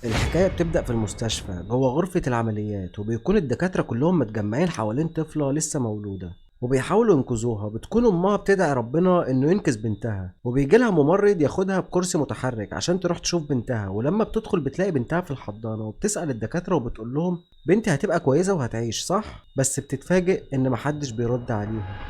الحكاية بتبدأ في المستشفى جوه غرفة العمليات، وبيكون الدكاترة كلهم متجمعين حوالين طفلة لسه مولودة وبيحاولوا ينقذوها. بتكون أمها بتدعي ربنا إنه ينقذ بنتها، وبيجيلها ممرض ياخدها بكرسي متحرك عشان تروح تشوف بنتها. ولما بتدخل بتلاقي بنتها في الحضانة، وبتسأل الدكاترة وبتقول لهم بنتي هتبقى كويسة وهتعيش صح؟ بس بتتفاجئ إن محدش بيرد عليها.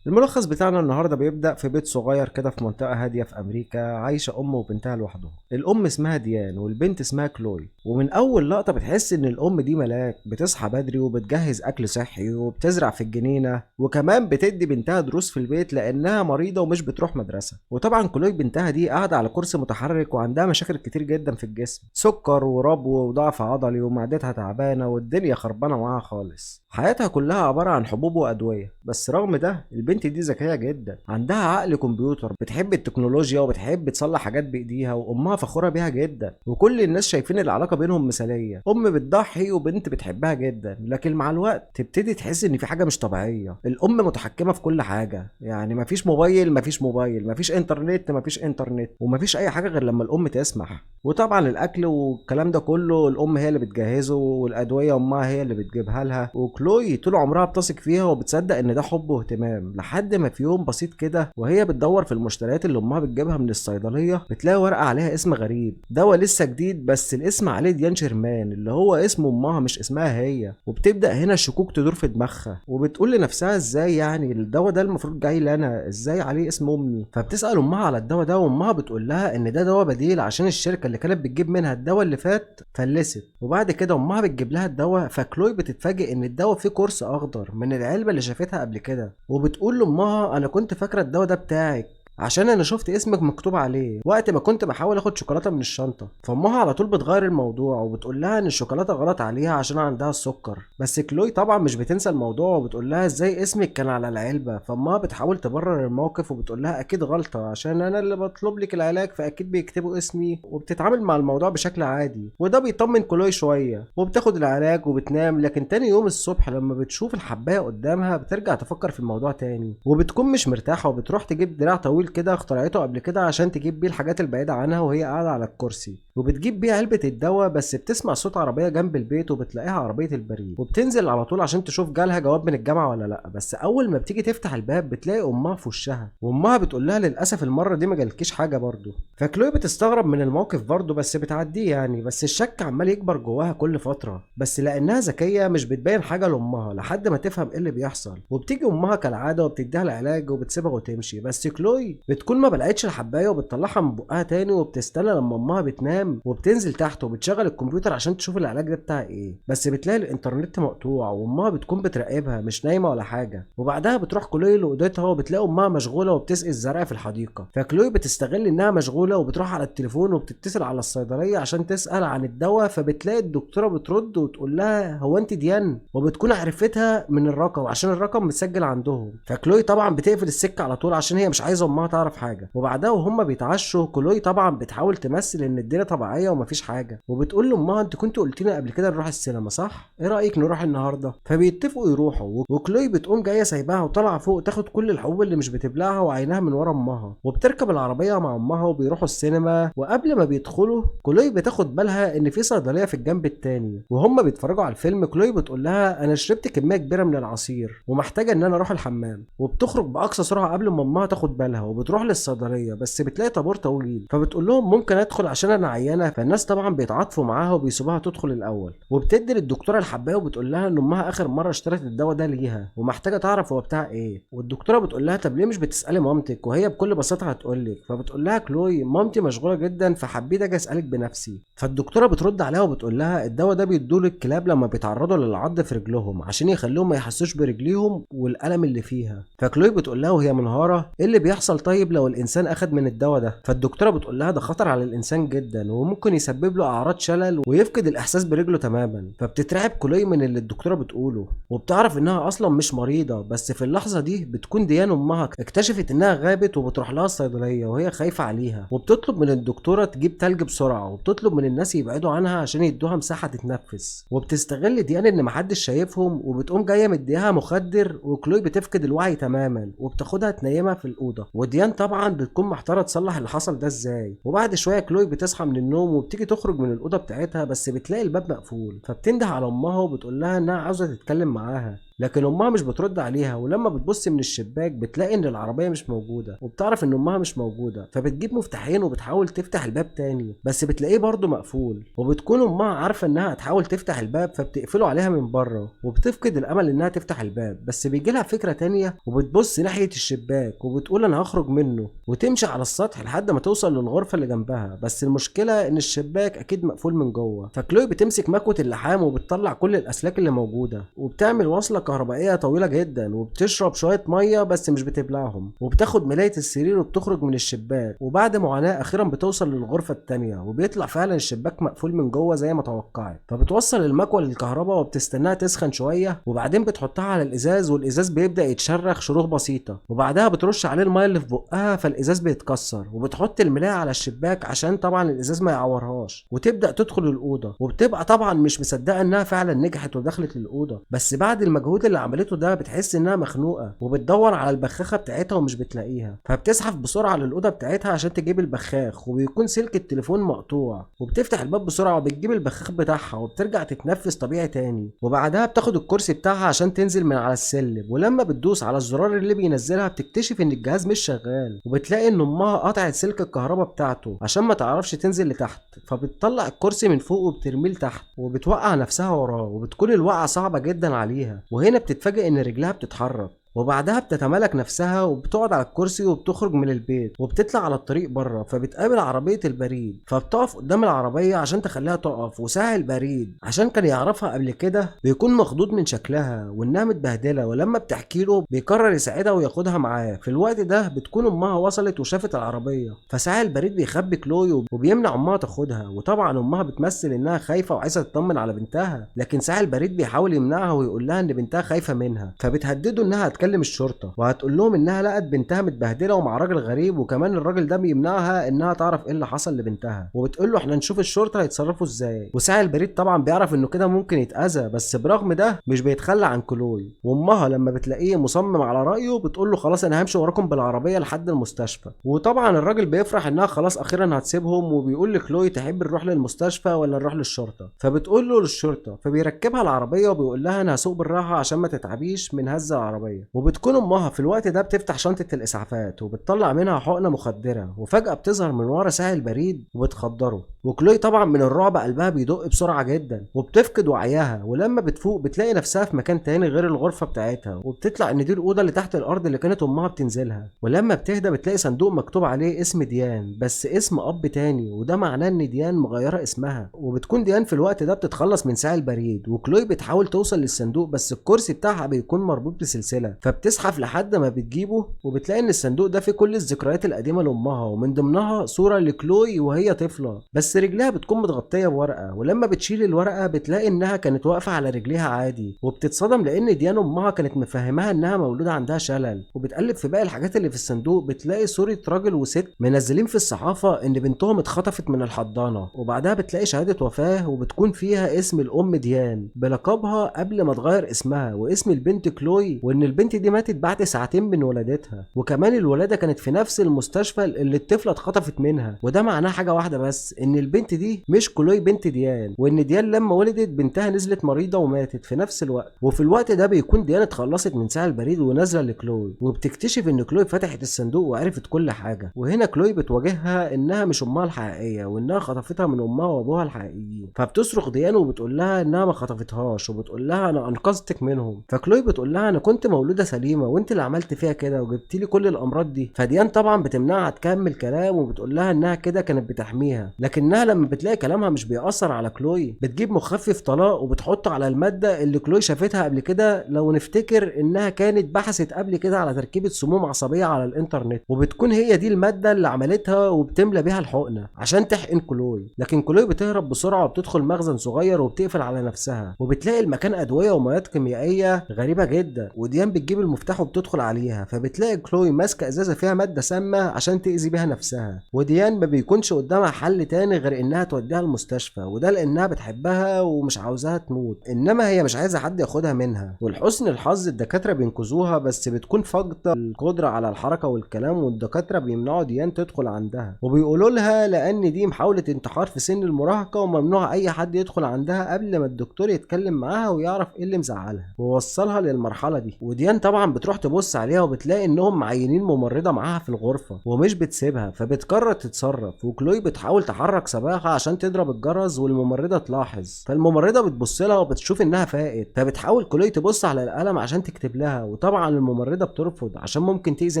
الملخص بتاعنا النهارده بيبدأ في بيت صغير كده في منطقة هادية في أمريكا، عايشة أم وبنتها لوحدهم. الأم اسمها ديان والبنت اسمها كلوي. ومن أول لقطة بتحس إن الأم دي ملاك، بتصحى بدري وبتجهز أكل صحي وبتزرع في الجنينة، وكمان بتدي بنتها دروس في البيت لأنها مريضة ومش بتروح مدرسة. وطبعا كلوي بنتها دي قاعدة على كرسي متحرك وعندها مشاكل كتير جدا في الجسم، سكر وربو وضعف عضلي ومعدتها تعبانة والدنيا خربانة معاها خالص. حياتها كلها عبارة عن حبوب وأدوية. بس رغم ده البنت دي ذكية جدا، عندها عقل كمبيوتر، بتحب التكنولوجيا وبتحب تصلح حاجات بإيديها، وأمها فخورة بيها جدا. وكل الناس شايفين العلاقة بينهم مثالية، أم بتضحي وبنت بتحبها جدا. لكن مع الوقت تبتدي تحس إن في حاجة مش طبيعية. الأم متحكمة في كل حاجة، يعني مفيش موبايل مفيش موبايل، مفيش إنترنت مفيش إنترنت، ومفيش أي حاجة غير لما الأم تسمح. وطبعا الأكل والكلام ده كله الأم هي اللي بتجهزه، والأدوية أمها هي اللي بتجيبها لها. كلوي طول عمرها بتثق فيها وبتصدق ان ده حب واهتمام، لحد ما في يوم بسيط كده وهي بتدور في المشتريات اللي امها بتجيبها من الصيدليه، بتلاقي ورقه عليها اسم غريب، دواء لسه جديد بس الاسم عليه ديان شيرمان، اللي هو اسم امها مش اسمها هي. وبتبدا هنا الشكوك تدور في دماغها، وبتقول لنفسها ازاي يعني الدواء ده المفروض جاي لنا، ازاي عليه اسم امي؟ فبتسال امها على الدواء ده، وامها بتقول لها ان ده دواء بديل عشان الشركه اللي كانت بتجيب منها الدواء اللي فات فلست. وبعد كده امها بتجيب لها الدواء، فكلوي بتتفاجئ ان الدواء فيه قرص اخضر من العلبه اللي شافتها قبل كده. وبتقول لامها انا كنت فاكره الدواء ده بتاعك عشان انا شفت اسمك مكتوب عليه وقت ما كنت بحاول اخد شوكولاته من الشنطه. فامها على طول بتغير الموضوع وبتقول لها ان الشوكولاته غلط عليها عشان عندها السكر. بس كلوي طبعا مش بتنسى الموضوع، وبتقول لها ازاي اسمك كان على العلبه. فامها بتحاول تبرر الموقف وبتقول لها اكيد غلطه عشان انا اللي بطلب لك العلاج، فاكيد بيكتبوا اسمي. وبتتعامل مع الموضوع بشكل عادي، وده بيطمن كلوي شويه، وبتاخد العلاج وبتنام. لكن تاني يوم الصبح لما بتشوف الحبايه قدامها بترجع تفكر في الموضوع تاني، وبتكون مش مرتاحه، وبتروح تجيب دراع طويل كده اخترعته قبل كده عشان تجيب بيه الحاجات البعيدة عنها وهي قاعدة على الكرسي، وبتجيب بيه علبة الدواء. بس بتسمع صوت عربية جنب البيت وبتلاقيها عربية البريد، وبتنزل على طول عشان تشوف جالها جواب من الجامعة ولا لا. بس أول ما بتيجي تفتح الباب بتلاقي أمها في وشها، وأمها بتقول لها للأسف المرة دي ما جالكيش حاجة برضه. فكلوي بتستغرب من الموقف برضه بس بتعديه يعني. بس الشك عمال يكبر جواها كل فترة، بس لأنها ذكية مش بتبين حاجة لأمها لحد ما تفهم ايه اللي بيحصل. وبتيجي أمها كالعادة وبتديها العلاج وبتسيبها وتمشي. بس كلوي بتكون ما بلقتش الحبايه وبتطلعها من بقها تاني، وبتستنى لما امها بتنام وبتنزل تحت وبتشغل الكمبيوتر عشان تشوف العلاج ده بتاع ايه. بس بتلاقي الانترنت مقطوع، وامها بتكون بتراقبها مش نايمه ولا حاجه. وبعدها بتروح كلوي لاوضتها وبتلاقي امها مشغوله وبتسقي الزرع في الحديقه. فكلوي بتستغل انها مشغوله وبتروح على التليفون وبتتصل على الصيدليه عشان تسال عن الدواء. فبتلاقي الدكتوره بترد وتقول لها هو انت ديان؟ وبتكون عرفتها من الرقم عشان الرقم متسجل عندهم. فكلوي طبعا بتقفل السكه على طول عشان هي مش عايزه امها تعرف حاجه. وبعدها وهم بيتعشوا كلوي طبعا بتحاول تمثل ان الدنيا طبيعيه ومفيش حاجه، وبتقول لامها انت كنت قلت لنا قبل كده نروح السينما صح؟ ايه رايك نروح النهارده؟ فبيتفقوا يروحوا، وكلوي بتقوم جايه سايباها وطالعه فوق تاخد كل الحبوب اللي مش بتبلعها وعينها من ورا امها، وبتركب العربيه مع امها وبيروحوا السينما. وقبل ما بيدخلوا كلوي بتاخد بالها ان في صيدليه في الجنب التاني، وهم بيتفرجوا على الفيلم كلوي بتقول لها انا شربت كميه كبيره من العصير ومحتاجه ان انا اروح الحمام. وبتخرج باقصى سرعه قبل ما امها تاخد بالها، وبتروح للصيدليه بس بتلاقي طابور طويل. فبتقول لهم ممكن ادخل عشان انا عيانه؟ فالناس طبعا بيتعاطفوا معاها وبيسيبوها تدخل الاول. وبتدي للدكتوره الحبايه وبتقول لها ان امها اخر مره اشترت الدواء ده ليها ومحتاجه تعرف هو بتاع ايه. والدكتوره بتقول لها طب ليه مش بتسالي مامتك؟ وهي بكل بساطه هتقول لك. فبتقول لها كلوي مامتي مشغوله جدا فحبيت اجي اسالك بنفسي. فالدكتوره بترد عليها وبتقول لها الدواء ده بيدوه للكلاب لما بيتعرضوا للعض في رجلهم عشان يخليهم ما يحسوش برجليهم والالم اللي فيها. فكلوي بتقول لها وهي منهاره ايه اللي بيحصل طيب لو الانسان اخد من الدواء ده؟ فالدكتوره بتقول لها ده خطر على الانسان جدا وممكن يسبب له اعراض شلل ويفقد الاحساس برجله تماما. فبتترعب كلوي من اللي الدكتوره بتقوله، وبتعرف انها اصلا مش مريضه. بس في اللحظه دي بتكون ديان امها اكتشفت انها غابت، وبتروح لها الصيدليه وهي خايفه عليها، وبتطلب من الدكتوره تجيب تلج بسرعه، وبتطلب من الناس يبعدوا عنها عشان يدوها مساحه تتنفس. وبتستغل ديان ان محدش شايفهم، وبتقوم جايه مديها مخدر، وكلوي بتفقد الوعي تماما وبتاخدها تنيمها في الاوضه. وديان طبعا بتكون محتاره تصلح اللي حصل ده ازاي. وبعد شويه كلوي بتصحى من النوم وبتيجي تخرج من الاوضه بتاعتها، بس بتلاقي الباب مقفول، فبتنده على امها وبتقول لها انها عاوزه تتكلم معاها، لكن امها مش بترد عليها. ولما بتبص من الشباك بتلاقي ان العربيه مش موجوده، وبتعرف ان امها مش موجوده، فبتجيب مفتاحين وبتحاول تفتح الباب تاني، بس بتلاقيه برضه مقفول. وبتكون امها عارفه انها هتحاول تفتح الباب، فبتقفله عليها من بره، وبتفقد الامل انها تفتح الباب. بس بيجيلها فكره تانية وبتبص ناحيه الشباك وبتقول انا هخرج منه، وتمشي على السطح لحد ما توصل للغرفه اللي جنبها. بس المشكله ان الشباك اكيد مقفول من جوه. فكلوي بتمسك مكوه اللحام وبتطلع كل الاسلاك اللي موجوده، وبتعمل وصله كهربائيه طويله جدا، وبتشرب شويه ميه بس مش بتبلعهم، وبتاخد ملايه السرير وبتخرج من الشباك. وبعد معاناه اخيرا بتوصل للغرفه التانية، وبيطلع فعلا الشباك مقفول من جوه زي ما توقعت. فبتوصل المكوه للكهرباء وبتستناها تسخن شويه، وبعدين بتحطها على الازاز، والازاز بيبدا يتشرخ شروخ بسيطه، وبعدها بترش عليه الميه اللي في بقها فالازاز بيتكسر. وبتحط الملايه على الشباك عشان طبعا الازاز ما يعورهاش، وتبدا تدخل الاوضه. وبتبقى طبعا مش مصدقه انها فعلا نجحت ودخلت الاوضه. بس بعد المجهود اللي عملته ده بتحس انها مخنوقه، وبتدور على البخاخه بتاعتها ومش بتلاقيها، فبتزحف بسرعه للاوضه بتاعتها عشان تجيب البخاخ، وبيكون سلك التليفون مقطوع. وبتفتح الباب بسرعه وبتجيب البخاخ بتاعها وبترجع تتنفس طبيعي تاني. وبعدها بتاخد الكرسي بتاعها عشان تنزل من على السلم، ولما بتدوس على الزرار اللي بينزلها بتكتشف ان الجهاز مش شغال، وبتلاقي ان امها قطعت سلك الكهرباء بتاعته عشان ما تعرفش تنزل لتحت. فبتطلع الكرسي من فوق وبترميه لتحت، وبتوقع نفسها وراه، وبتكون الوقعه صعبه جدا عليها. وهنا بتتفاجئ ان رجلها بتتحرك، وبعدها بتتمالك نفسها وبتقعد على الكرسي وبتخرج من البيت وبتطلع على الطريق بره. فبتقابل عربية البريد، فبتقف قدام العربية عشان تخليها تقف. وساعي البريد عشان كان يعرفها قبل كده بيكون مخضوض من شكلها وانها متبهدلة، ولما بتحكي له بيقرر يساعدها وياخدها معاه. في الوقت ده بتكون امها وصلت وشافت العربية، فساعي البريد بيخبي كلوي وبيمنع امها تاخدها. وطبعا امها بتمثل انها خايفة وعايزة تطمن على بنتها، لكن ساعي البريد بيحاول يمنعها ويقول لها ان بنتها خايفة منها. فبتهدده انها هتكلم الشرطه وهتقول لهم انها لقت بنتها متبهدله ومع راجل غريب، وكمان الراجل ده بيمنعها انها تعرف ايه اللي حصل لبنتها. وبتقول له احنا نشوف الشرطه هيتصرفوا ازاي. وساعي البريد طبعا بيعرف انه كده ممكن يتاذى، بس برغم ده مش بيتخلى عن كلوي. وامها لما بتلاقيه مصمم على رايه بتقول له خلاص انا همشي وراكم بالعربيه لحد المستشفى. وطبعا الراجل بيفرح انها خلاص اخيرا هتسيبهم، وبيقول لكلوي تحب نروح للمستشفى ولا نروح للشرطه. فبتقول له للشرطه، فبيركبها العربيه وبيقول لها انا هسوق بالراحه عشان ما تتعبيش من هز العربيه. وبتكون امها في الوقت ده بتفتح شنطة الإسعافات وبتطلع منها حقنة مخدرة، وفجأة بتظهر من ورا ساعي البريد وبتخدره. وكلوي طبعا من الرعب قلبها بيدق بسرعة جدا وبتفقد وعيها. ولما بتفوق بتلاقي نفسها في مكان تاني غير الغرفة بتاعتها، وبتطلع ان دي الأوضة اللي تحت الأرض اللي كانت أمها بتنزلها. ولما بتهدى بتلاقي صندوق مكتوب عليه اسم ديان، بس اسم أب تاني، وده معناه ان ديان مغيرة اسمها. وبتكون ديان في الوقت ده بتتخلص من ساعي البريد، وكلوي بتحاول توصل للصندوق بس الكرسي بتاعها بيكون مربوط بسلسلة، فبتزحف لحد ما بتجيبه، وبتلاقي ان الصندوق ده فيه كل الذكريات القديمه لامها، ومن ضمنها صوره لكلوي وهي طفله، بس رجلها بتكون متغطيه بورقه. ولما بتشيل الورقه بتلاقي انها كانت واقفه على رجليها عادي، وبتتصدم لان ديان امها كانت مفهماها انها مولوده عندها شلل. وبتقلب في باقي الحاجات اللي في الصندوق بتلاقي صوره راجل وست منزلين في الصحافه ان بنتهم اتخطفت من الحضانه. وبعدها بتلاقي شهاده وفاه وبتكون فيها اسم الام ديان بلقبها قبل ما تغير اسمها، واسم البنت كلوي، وان البنت دي ماتت بعد ساعتين من ولادتها. وكمان الولاده كانت في نفس المستشفى اللي الطفله اتخطفت منها. وده معناه حاجه واحده بس، ان البنت دي مش كلوي بنت ديان، وان ديان لما ولدت بنتها نزلت مريضه وماتت في نفس الوقت. وفي الوقت ده بيكون ديان اتخلصت من ساعي البريد ونازله لكلوي، وبتكتشف ان كلوي فتحت الصندوق وعرفت كل حاجه. وهنا كلوي بتواجهها انها مش امها الحقيقيه، وانها خطفتها من امها وابوها الحقيقيين. فبتصرخ ديان وبتقول لها انها ما خطفتهاش، وبتقول لها انا انقذتك منهم. فكلوي بتقول لها انا كنت مولوده سليمه وانت اللي عملت فيها كده وجبت لي كل الامراض دي. فديان طبعا بتمنعها تكمل كلام، وبتقول لها انها كده كانت بتحميها، لكنها لما بتلاقي كلامها مش بيأثر على كلوي بتجيب مخفف طلاق وبتحطه على الماده اللي كلوي شافتها قبل كده. لو نفتكر انها كانت بحثت قبل كده على تركيبه سموم عصبيه على الانترنت، وبتكون هي دي الماده اللي عملتها وبتملى بيها الحقنه عشان تحقن كلوي. لكن كلوي بتهرب بسرعه وبتدخل مخزن صغير وبتقفل على نفسها، وبتلاقي المكان ادويه ومواد كيميائيه غريبه جدا. وديان بتجيب المفتاح وبتدخل عليها، فبتلاقي كلوي ماسكه ازازه فيها ماده سامه عشان تاذي بيها نفسها. وديان ما بيكونش قدامها حل تاني غير انها توديها المستشفى، وده لانها بتحبها ومش عاوزاها تموت، انما هي مش عايزه حد ياخدها منها. ولحسن الحظ الدكاتره بينقذوها، بس بتكون فاقده القدره على الحركه والكلام، والدكاتره بيمنعوا ديان تدخل عندها، وبيقولوا لها لان دي محاوله انتحار في سن المراهقه، وممنوع اي حد يدخل عندها قبل ما الدكتور يتكلم معاها ويعرف ايه اللي مزعلها ووصلها للمرحله دي. وديان طبعا بتروح تبص عليها وبتلاقي انهم معينين ممرضه معاها في الغرفه ومش بتسيبها، فبتقرر تتصرف. وكلوي بتحاول تحرك صباعها عشان تضرب الجرس، والممرضه تلاحظ، فالممرضه بتبص لها وبتشوف انها فاقت، فبتحاول كلوي تبص على القلم عشان تكتب لها، وطبعا الممرضه بترفض عشان ممكن تاذي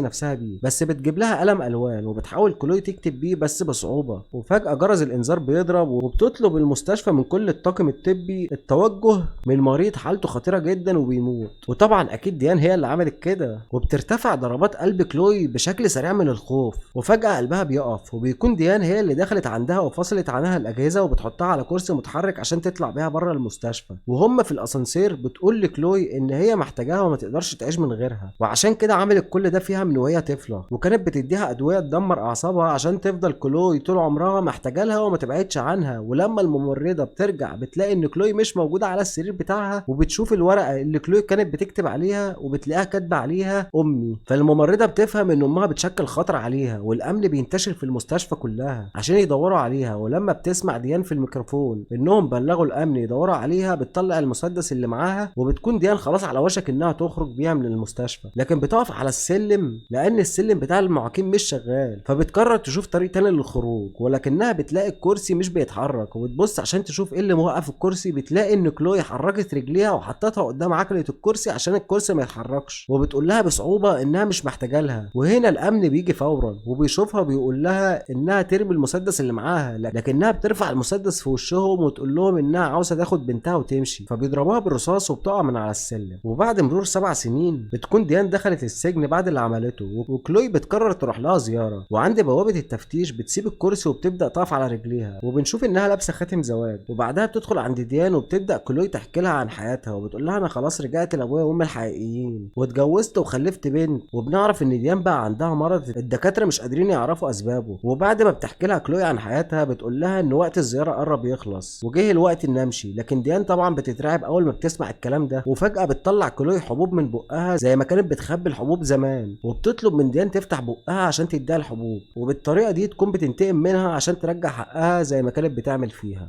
نفسها بيه، بس بتجيب لها قلم الوان وبتحاول كلوي تكتب بيه بس بصعوبه. وفجاه جرس الانذار بيضرب، وبتطلب المستشفى من كل الطاقم الطبي التوجه من مريض حالته خطيره جدا وبيموت. وطبعا اكيد ديان هي اللي عملت كده، وبترتفع ضربات قلب كلوي بشكل سريع من الخوف، وفجاه قلبها بيقف، وبيكون ديان هي اللي دخلت عندها وفصلت عنها الاجهزه وبتحطها على كرسي متحرك عشان تطلع بيها بره المستشفى. وهم في الاسانسير بتقول لكلوي ان هي محتاجاها وما تقدرش تعيش من غيرها، وعشان كده عملت كل ده فيها من وهي طفله، وكانت بتديها ادويه تدمر اعصابها عشان تفضل كلوي طول عمرها محتاجه لها وما تبعدش عنها. ولما الممرضه بترجع بتلاقي ان كلوي مش موجوده على السرير بتاعها، وبتشوف الورقه اللي كلوي كانت بتكتب عليها وبتلاقيها كاتبه عليها امي. فالممرضه بتفهم ان امها بتشكل خطر عليها، والامن بينتشر في المستشفى كلها عشان يدوروا عليها. ولما بتسمع ديان في الميكروفون انهم بلغوا الامن يدوروا عليها، بتطلع المسدس اللي معاها، وبتكون ديان خلاص على وشك انها تخرج بيها من المستشفى، لكن بتقف على السلم لان السلم بتاع المعاقين مش شغال، فبتقرر تشوف طريق تاني للخروج، ولكنها بتلاقي الكرسي مش بيتحرك، وبتبص عشان تشوف ايه اللي موقف الكرسي، بتلاقي ان كلوي حركت رجليها وحطتها قدام عجله الكرسي عشان الكرسي ما يتحركش، وبتقول لها بصعوبه انها مش محتاجه لها. وهنا الامن بيجي فورا وبيشوفها وبيقول لها انها ترمي المسدس اللي معاها، لكنها بترفع المسدس في وشهم وتقول لهم انها عاوزه تاخد بنتها وتمشي، فبيضربوها بالرصاص وبتقع من على السلم. وبعد مرور 7 سنين بتكون ديان دخلت السجن بعد اللي عملته، وكلوي بتقرر تروح لها زياره، وعند بوابه التفتيش بتسيب الكرسي وبتبدا تقف على رجليها، وبنشوف انها لابسه خاتم زواج. وبعدها بتدخل عند ديان وبتبدا كلوي تحكي لها عن حياتها، وبتقول لها انا خلاص رجعت لابويا وامي الحقيقيين واتجوزت وخلفت بنت. وبنعرف ان ديان بقى عندها مرض الدكاتره مش قادرين يعرفوا اسبابه. وبعد ما بتحكي لها كلوي عن حياتها بتقول لها ان وقت الزياره قرب يخلص وجه الوقت ان امشي، لكن ديان طبعا بتترعب اول ما بتسمع الكلام ده. وفجاه بتطلع كلوي حبوب من بقها زي ما كانت بتخبي الحبوب زمان، وبتطلب من ديان تفتح بقها عشان تديها الحبوب، وبالطريقه دي تكون بتنتقم منها عشان ترجع حقها زي ما كانت بتعمل فيها.